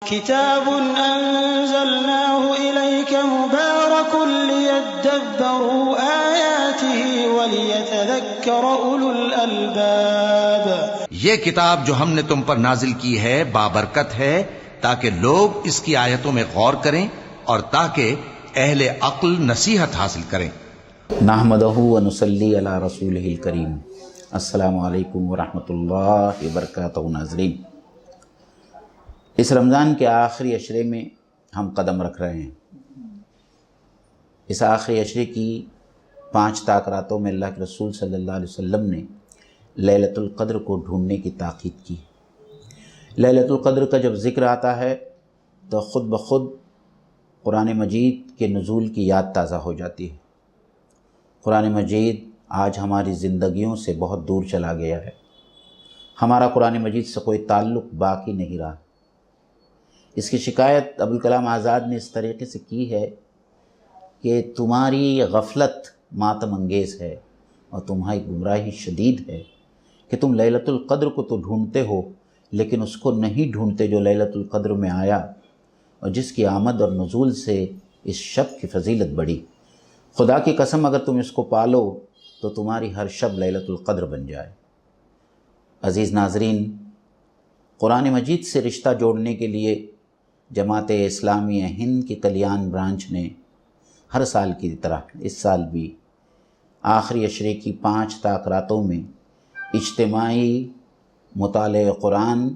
كتاب أنزلناه إليك مبارك ليدبروا آياته وليتذكر أولو الألباب. یہ کتاب جو ہم نے تم پر نازل کی ہے بابرکت ہے تاکہ لوگ اس کی آیتوں میں غور کریں اور تاکہ اہل عقل نصیحت حاصل کریں. نحمدہ و نصلی علی رسولہ الکریم. السلام علیکم ورحمۃ اللہ وبرکاتہ. ناظرین، اس رمضان کے آخری عشرے میں ہم قدم رکھ رہے ہیں. اس آخری عشرے کی 5 طاق راتوں میں اللہ کے رسول صلی اللہ علیہ وسلم نے لیلۃ القدر کو ڈھونڈنے کی تاکید کی. لیلۃ القدر کا جب ذکر آتا ہے تو خود بخود قرآن مجید کے نزول کی یاد تازہ ہو جاتی ہے. قرآن مجید آج ہماری زندگیوں سے بہت دور چلا گیا ہے. ہمارا قرآن مجید سے کوئی تعلق باقی نہیں رہا. اس کی شکایت ابوالکلام آزاد نے اس طریقے سے کی ہے کہ تمہاری غفلت ماتم انگیز ہے اور تمہاری گمراہی شدید ہے کہ تم لیلۃ القدر کو تو ڈھونڈتے ہو لیکن اس کو نہیں ڈھونڈتے جو لیلۃ القدر میں آیا اور جس کی آمد اور نزول سے اس شب کی فضیلت بڑھی. خدا کی قسم اگر تم اس کو پالو تو تمہاری ہر شب لیلۃ القدر بن جائے. عزیز ناظرین، قرآن مجید سے رشتہ جوڑنے کے لیے جماعت اسلامی ہند کی کلیان برانچ نے ہر سال کی طرح اس سال بھی آخری عشرے کی 5 طاق راتوں میں اجتماعی مطالعہ قرآن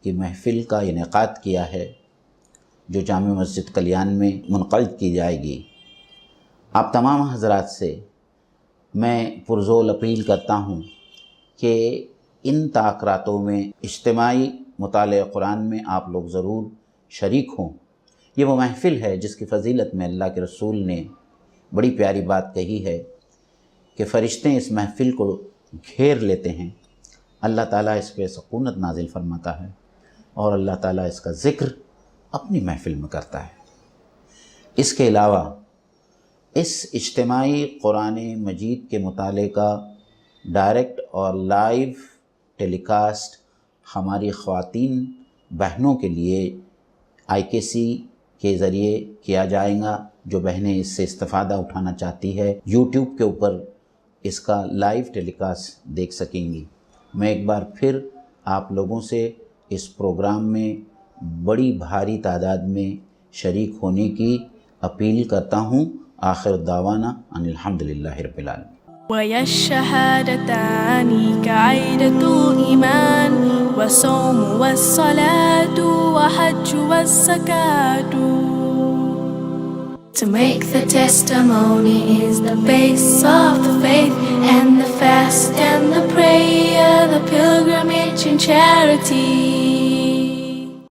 کی محفل کا انعقاد کیا ہے جو جامع مسجد کلیان میں منعقد کی جائے گی. آپ تمام حضرات سے میں پرزور اپیل کرتا ہوں کہ ان طاق راتوں میں اجتماعی مطالعہ قرآن میں آپ لوگ ضرور شریک ہوں. یہ وہ محفل ہے جس کی فضیلت میں اللہ کے رسول نے بڑی پیاری بات کہی ہے کہ فرشتے اس محفل کو گھیر لیتے ہیں. اللہ تعالیٰ اس پہ سکونت نازل فرماتا ہے اور اللہ تعالیٰ اس کا ذکر اپنی محفل میں کرتا ہے. اس کے علاوہ اس اجتماعی قرآن مجید کے مطالعے کا ڈائریکٹ اور لائیو ٹیلی کاسٹ ہماری خواتین بہنوں کے لیے IKC کے ذریعے کیا جائے گا. جو بہنیں اس سے استفادہ اٹھانا چاہتی ہے YouTube کے اوپر اس کا لائیو ٹیلی کاسٹ دیکھ سکیں گی. میں ایک بار پھر آپ لوگوں سے اس پروگرام میں بڑی بھاری تعداد میں شریک ہونے کی اپیل کرتا ہوں. آخر دعوانا ان الحمدللہ رب العالمین. ويا الشهادتان كعيدة إيمان وصوم والصلاة وحج والزكاة. To make the testimony is the base of the faith, and the fast and the prayer, the pilgrimage and charity.